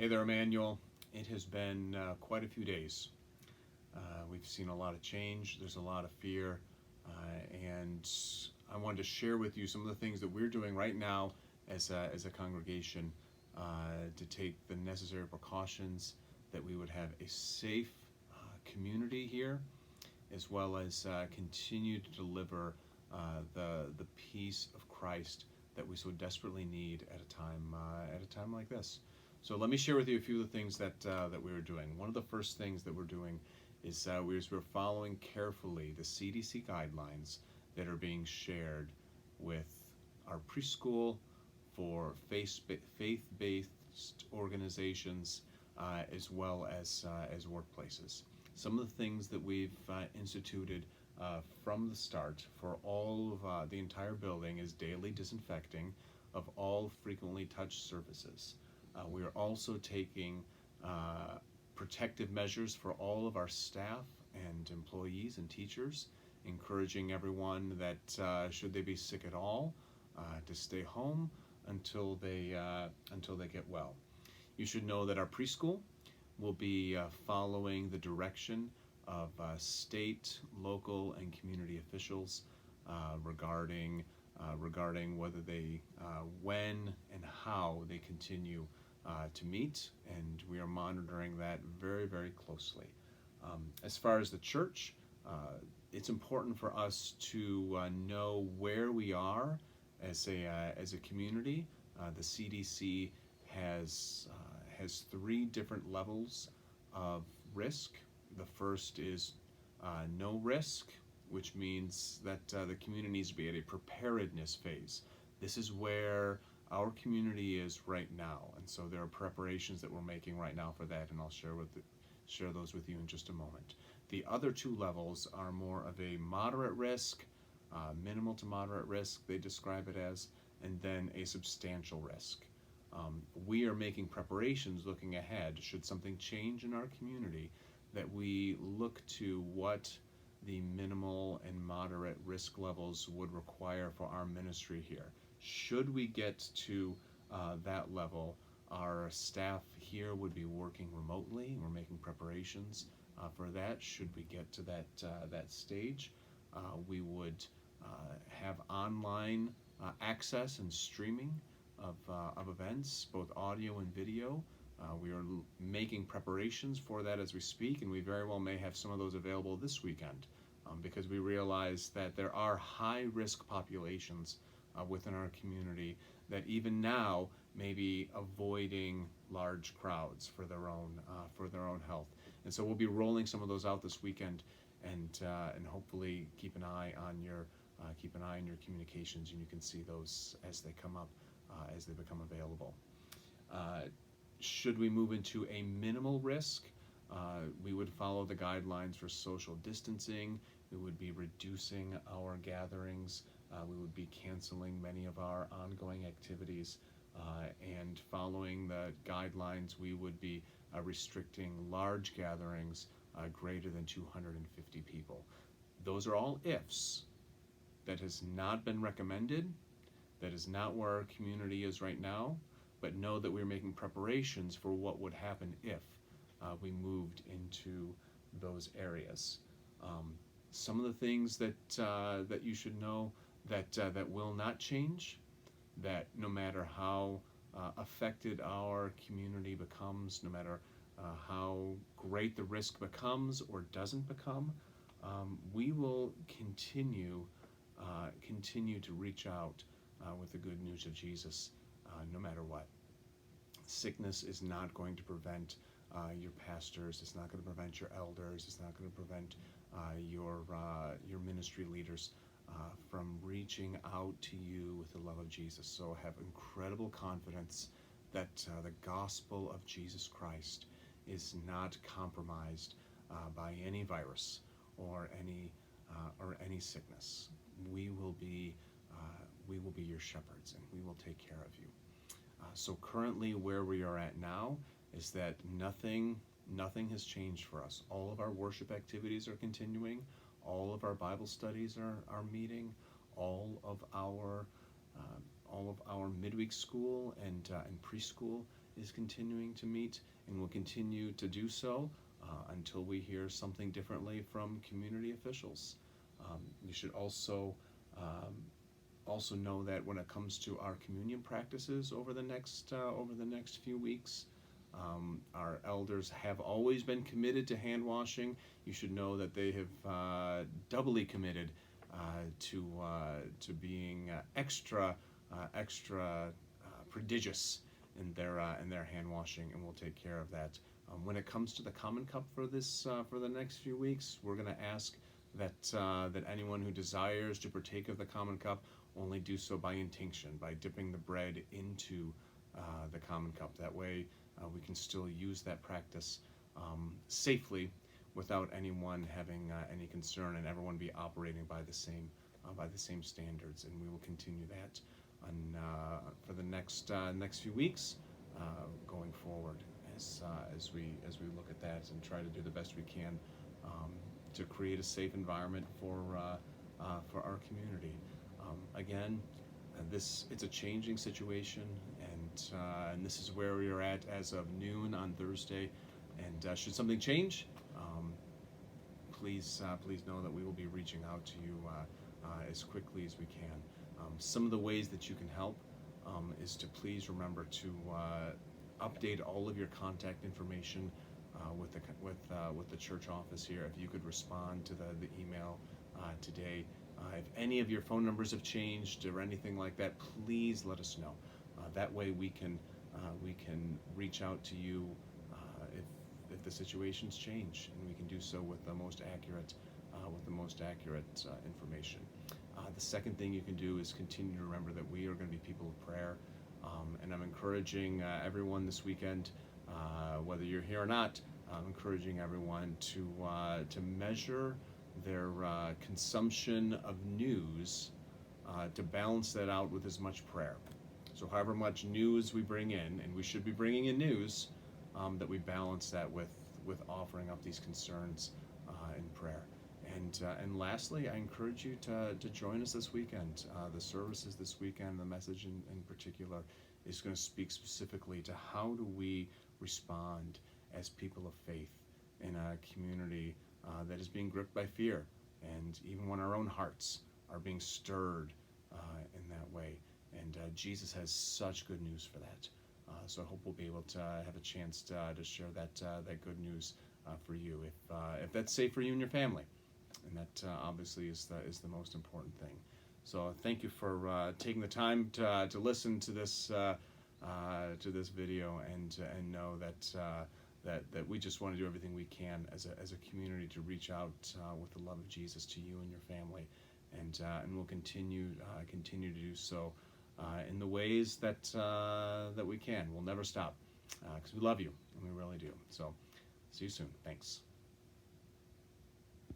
Hey there, Emmanuel. It has been quite a few days. We've seen a lot of change. There's a lot of fear. And I wanted to share with you some of the things that we're doing right now as a congregation to take the necessary precautions that we would have a safe community here, as well as continue to deliver the peace of Christ that we so desperately need at a time like this. So let me share with you a few of the things that we were doing. One of the first things that we're doing is we're following carefully the CDC guidelines that are being shared with our preschool, for faith-based organizations, as well as workplaces. Some of the things that we've instituted from the start for all of the entire building is daily disinfecting of all frequently touched surfaces. We are also taking protective measures for all of our staff and employees and teachers, encouraging everyone that should they be sick at all, to stay home until they get well. You should know that our preschool will be following the direction of state, local, and community officials regarding whether they, when and how they continue to meet, and we are monitoring that very, very closely. As far as the church, it's important for us to know where we are as a community. The CDC has three different levels of risk. The first is no risk, which means that the community needs to be at a preparedness phase. This is where our community is right now, and so there are preparations that we're making right now for that, and I'll share those with you in just a moment. The other two levels are more of a moderate risk, minimal to moderate risk, they describe it as, and then a substantial risk. We are making preparations looking ahead, should something change in our community, that we look to what the minimal and moderate risk levels would require for our ministry here. Should we get to that level, our staff here would be working remotely. We're making preparations for that. Should we get to that stage, we would have online access and streaming of events, both audio and video. We are making preparations for that as we speak, and we very well may have some of those available this weekend, because we realize that there are high-risk populations within our community that even now may be avoiding large crowds for their own health. And so we'll be rolling some of those out this weekend, and hopefully keep an eye on your communications, and you can see those as they come up, as they become available. Should we move into a minimal risk, we would follow the guidelines for social distancing. We would be reducing our gatherings. We would be canceling many of our ongoing activities, and following the guidelines, we would be restricting large gatherings greater than 250 people. Those are all ifs. That has not been recommended. That is not where our community is right now, but know that we're making preparations for what would happen if we moved into those areas. Some of the things that you should know that will not change, that no matter how affected our community becomes, no matter how great the risk becomes or doesn't become, we will continue to reach out with the good news of Jesus, no matter what. Sickness is not going to prevent your pastors. It's not going to prevent your elders. It's not going to prevent your ministry leaders from reaching out to you with the love of Jesus. So have incredible confidence that the gospel of Jesus Christ is not compromised by any virus or any sickness. We will be your shepherds, and we will take care of you. So currently, where we are at now is that nothing has changed for us. All of our worship activities are continuing. All of our Bible studies are meeting. All of our midweek school and preschool is continuing to meet and will continue to do so until we hear something differently from community officials. You should also know that when it comes to our communion practices over the next few weeks, our elders have always been committed to hand washing. You should know that they have doubly committed to being extra prodigious in their hand washing, and we'll take care of that. When it comes to the common cup for the next few weeks, we're going to ask that anyone who desires to partake of the common cup only do so by intinction, by dipping the bread into the common cup. That way we can still use that practice safely without anyone having any concern, and everyone be operating by the same standards. And we will continue that for the next few weeks going forward as we look at that and try to do the best we can to create a safe environment for our community. Again, it's a changing situation, and this is where we are at as of noon on Thursday. And should something change, please know that we will be reaching out to you as quickly as we can. Some of the ways that you can help is to please remember to update all of your contact information with the church office here. If you could respond to the email today. If any of your phone numbers have changed or anything like that, please let us know. That way we can reach out to you if the situations change, and we can do so with the most accurate information. The second thing you can do is continue to remember that we are going to be people of prayer, and I'm encouraging everyone this weekend, whether you're here or not, I'm encouraging everyone to measure their consumption of news to balance that out with as much prayer. So however much news we bring in, and we should be bringing in news, that we balance that with offering up these concerns in prayer. And lastly, I encourage you to join us this weekend. The services this weekend, the message in particular, is going to speak specifically to how do we respond as people of faith in a community that is being gripped by fear, and even when our own hearts are being stirred in that way. And Jesus has such good news for that. So I hope we'll be able to have a chance to share that good news for you, if that's safe for you and your family. And that obviously is the most important thing. So thank you for taking the time to listen to this video, and know that we just want to do everything we can as a community to reach out with the love of Jesus to you and your family, and we'll continue to do so in the ways that we can. We'll never stop because we love you, and we really do. So see you soon. Thanks.